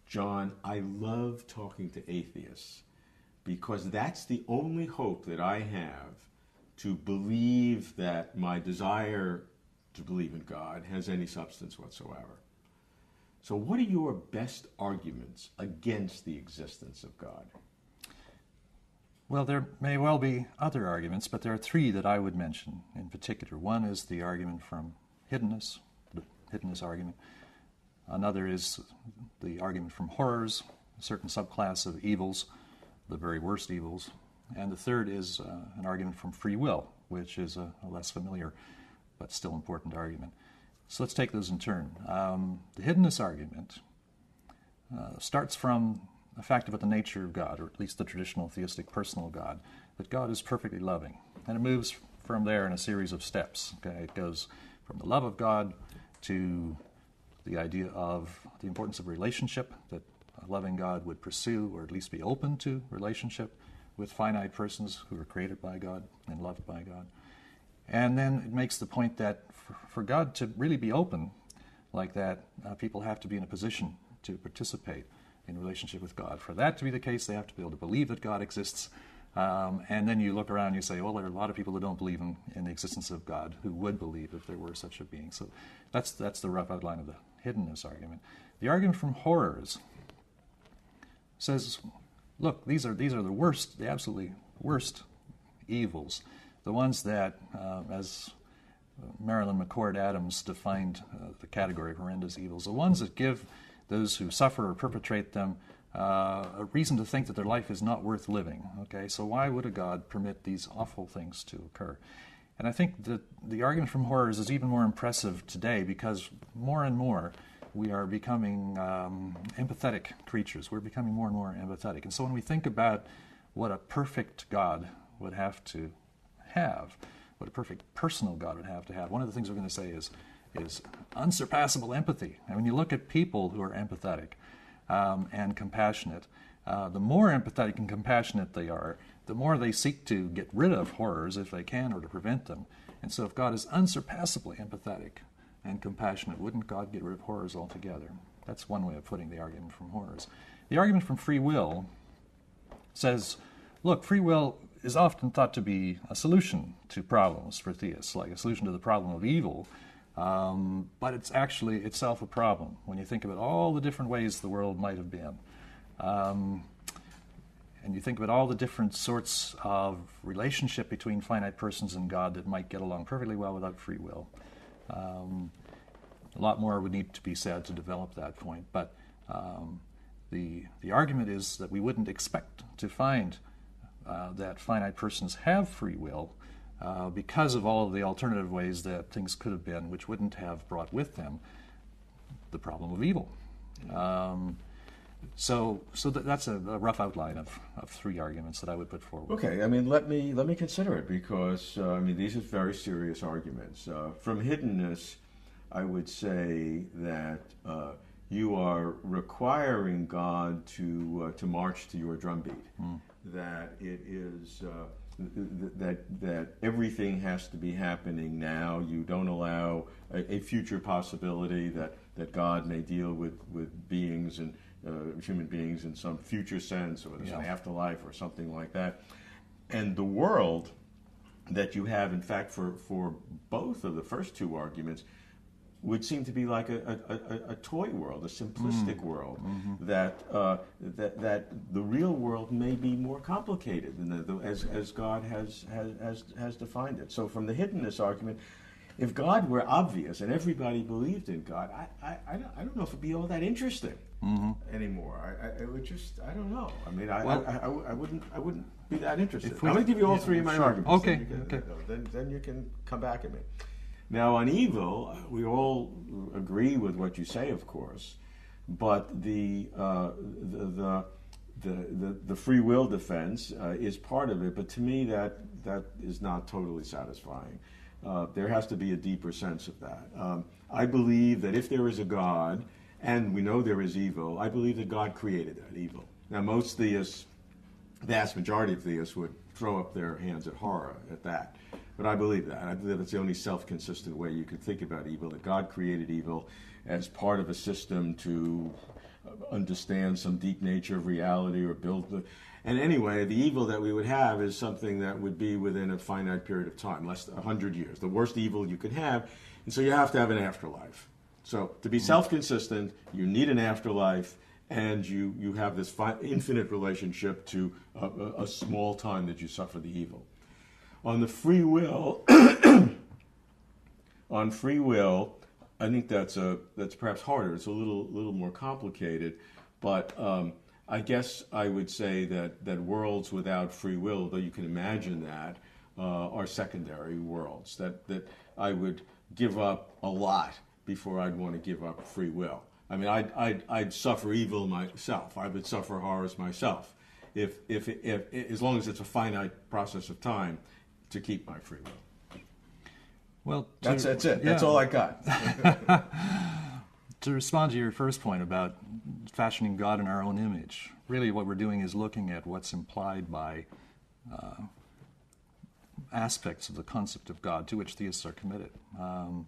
John, I love talking to atheists because that's the only hope that I have to believe that my desire to believe in God has any substance whatsoever. So what are your best arguments against the existence of God? Well, there may well be other arguments, but there are three that I would mention in particular. One is the argument from hiddenness, the hiddenness argument. Another is the argument from horrors, a certain subclass of evils, the very worst evils. And the third is an argument from free will, which is a less familiar but still important argument. So let's take those in turn. The hiddenness argument starts from a fact about the nature of God, or at least the traditional theistic personal God, that God is perfectly loving. And it moves from there in a series of steps. Okay? It goes from the love of God to the idea of the importance of relationship, that a loving God would pursue, or at least be open to relationship with finite persons who are created by God and loved by God. And then it makes the point that for God to really be open like that, people have to be in a position to participate in relationship with God. For that to be the case, they have to be able to believe that God exists. And then you look around and you say, well, there are a lot of people who don't believe in the existence of God who would believe if there were such a being. So that's the rough outline of the hiddenness argument. The argument from horrors says, look, these are the worst, the absolutely worst evils, the ones that, as Marilyn McCord Adams defined the category of horrendous evils, the ones that give those who suffer or perpetrate them a reason to think that their life is not worth living. Okay, so why would a God permit these awful things to occur? And I think that the argument from horrors is even more impressive today because more and more we are becoming empathetic creatures. We're becoming more and more empathetic. And so when we think about what a perfect God would have to have, what a perfect personal God would have to have, one of the things we're going to say is unsurpassable empathy. And when you look at people who are empathetic and compassionate, the more empathetic and compassionate they are, the more they seek to get rid of horrors if they can, or to prevent them. And so if God is unsurpassably empathetic and compassionate, wouldn't God get rid of horrors altogether? That's one way of putting the argument from horrors. The argument from free will says, look, free will is often thought to be a solution to problems for theists, like a solution to the problem of evil, but it's actually itself a problem when you think about all the different ways the world might have been. And you think about all the different sorts of relationship between finite persons and God that might get along perfectly well without free will. A lot more would need to be said to develop that point, but the argument is that we wouldn't expect to find that finite persons have free will because of all of the alternative ways that things could have been, which wouldn't have brought with them the problem of evil. So that's a rough outline of three arguments that I would put forward. Okay, I mean, let me consider it because these are very serious arguments. From hiddenness, I would say that you are requiring God to march to your drumbeat. That it is that everything has to be happening now. You don't allow a future possibility that God may deal with beings and human beings in some future sense, or there's an afterlife or something like that. And the world that you have, in fact, for both of the first two arguments, would seem to be like a toy world, a simplistic world, that the real world may be more complicated than as God has defined it. So from the hiddenness argument, if God were obvious and everybody believed in God, I don't know if it'd be all that interesting anymore. It would just, I don't know. I mean, I wouldn't be that interested. I'm going to give you all three of my arguments. Okay. Then you can come back at me. Now, on evil, we all agree with what you say, of course, but the free will defense is part of it. But to me, that is not totally satisfying. There has to be a deeper sense of that. I believe that if there is a God, and we know there is evil, I believe that God created that evil. Now, most theists, vast majority of theists, would throw up their hands at horror at that. But I believe that. I believe it's the only self-consistent way you can think about evil, that God created evil as part of a system to understand some deep nature of reality or build the. And anyway, the evil that we would have is something that would be within a finite period of time, less than 100 years, the worst evil you could have. And so you have to have an afterlife. So to be self-consistent, you need an afterlife, and you have this infinite relationship to a small time that you suffer the evil. On the free will, on free will, I think that's perhaps harder. It's a little more complicated, but I guess I would say that worlds without free will, though you can imagine that, are secondary worlds. That I would give up a lot before I'd want to give up free will. I mean, I'd suffer evil myself. I would suffer horrors myself, if as long as it's a finite process of time, to keep my free will. Well, that's it. Yeah. That's all I got. To respond to your first point about fashioning God in our own image, really what we're doing is looking at what's implied by aspects of the concept of God to which theists are committed. And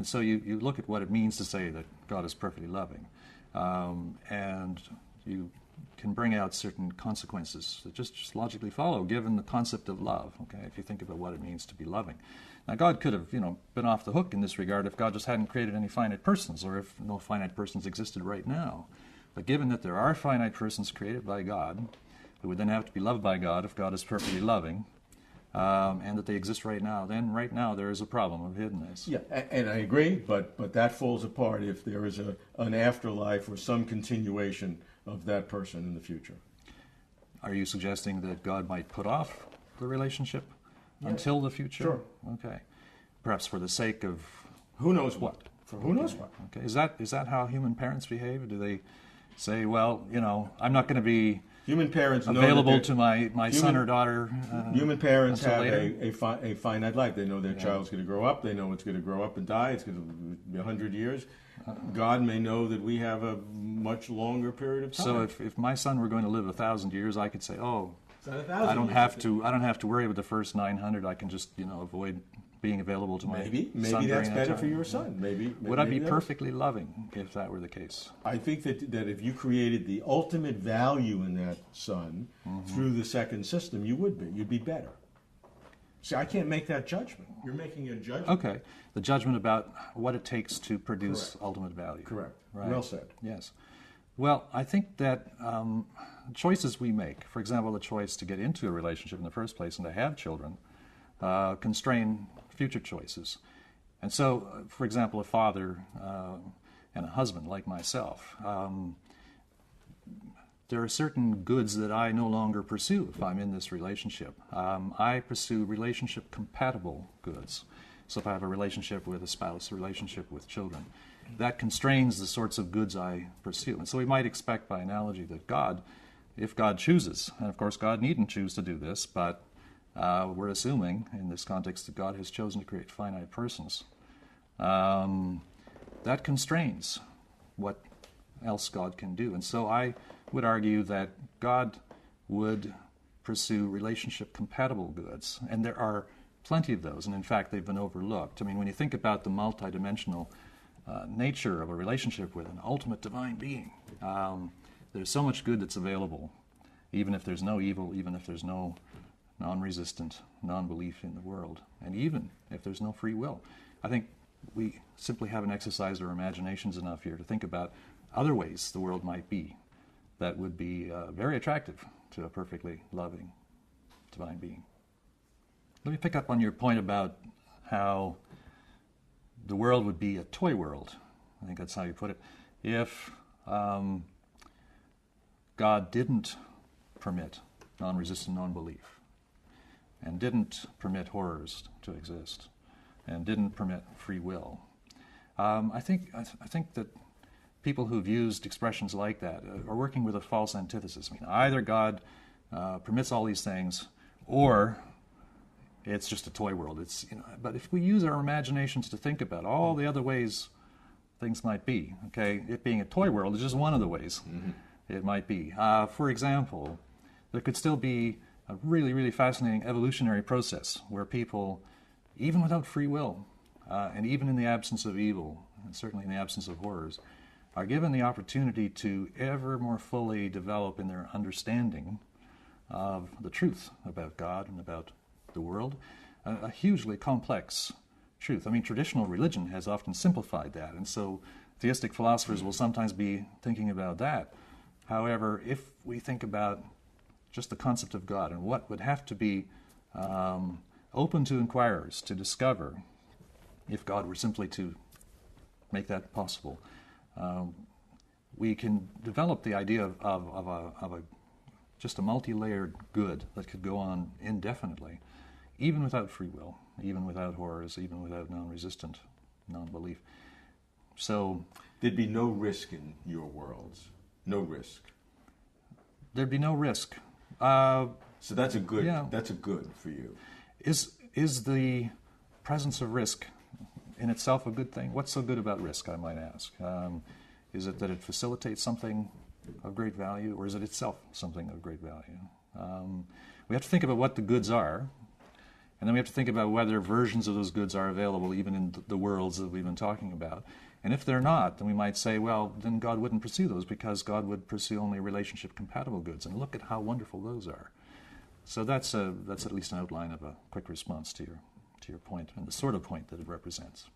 so you look at what it means to say that God is perfectly loving, and you can bring out certain consequences that just logically follow given the concept of love, okay, if you think about what it means to be loving. Now, God could have, been off the hook in this regard if God just hadn't created any finite persons, or if no finite persons existed right now. But given that there are finite persons created by God, who would then have to be loved by God if God is perfectly loving, and that they exist right now, then right now there is a problem of hiddenness. Yeah, and I agree, but that falls apart if there is an afterlife or some continuation of that person in the future. Are you suggesting that God might put off the relationship until the future? Sure. Okay. Perhaps for the sake of... Who knows what? Who knows what? Okay. Is that how human parents behave? Do they say, well, I'm not going to be human parents available to my son or daughter? Human parents have later? a finite life. They know their child's going to grow up. They know it's going to grow up and die. It's going to be 100 years. God may know that we have a much longer period of time. So if my son were going to live 1,000 years, I could say, I don't have to worry about the first 900. I can just avoid being available to my son. Maybe that's better for your son. Maybe would I be perfectly loving if that were the case? I think that if you created the ultimate value in that son through the second system, you would be. You'd be better. See, I can't make that judgment. You're making a judgment. Okay, the judgment about what it takes to produce ultimate value. Correct. Right. Well said. Yes. Well, I think that choices we make, for example, the choice to get into a relationship in the first place and to have children, constrain future choices. And so, for example, a father and a husband like myself, there are certain goods that I no longer pursue if I'm in this relationship. I pursue relationship-compatible goods. So if I have a relationship with a spouse, a relationship with children, that constrains the sorts of goods I pursue. And so we might expect by analogy that God, if God chooses, and of course God needn't choose to do this, but we're assuming in this context that God has chosen to create finite persons, that constrains what else God can do. And so I would argue that God would pursue relationship-compatible goods, and there are plenty of those, and in fact they've been overlooked. I mean, when you think about the multidimensional nature of a relationship with an ultimate divine being, there's so much good that's available, even if there's no evil, even if there's no non-resistant, non-belief in the world, and even if there's no free will. I think we simply haven't exercised our imaginations enough here to think about other ways the world might be that would be very attractive to a perfectly loving divine being. Let me pick up on your point about how the world would be a toy world. I think that's how you put it. If God didn't permit non-resistant non-belief, and didn't permit horrors to exist, and didn't permit free will, I think that people who've used expressions like that are working with a false antithesis. I mean, either God permits all these things, or it's just a toy world. But if we use our imaginations to think about all the other ways things might be, okay, it being a toy world is just one of the ways it might be. For example, there could still be a really, really fascinating evolutionary process where people, even without free will, and even in the absence of evil, and certainly in the absence of horrors, are given the opportunity to ever more fully develop in their understanding of the truth about God and about the world, a hugely complex truth. I mean, traditional religion has often simplified that, and so theistic philosophers will sometimes be thinking about that. However, if we think about just the concept of God and what would have to be open to inquirers to discover if God were simply to make that possible, we can develop the idea of just a multi-layered good that could go on indefinitely, even without free will, even without horrors, even without non-resistant non-belief. So there'd be no risk in your worlds. No risk. There'd be no risk. So that's a good. Yeah. That's a good for you. Is the presence of risk in itself a good thing? What's so good about risk, I might ask? Is it that it facilitates something of great value, or is it itself something of great value? We have to think about what the goods are, and then we have to think about whether versions of those goods are available even in the worlds that we've been talking about. And if they're not, then we might say, well, then God wouldn't pursue those, because God would pursue only relationship-compatible goods. And look at how wonderful those are. So that's at least an outline of a quick response to your point and the sort of point that it represents.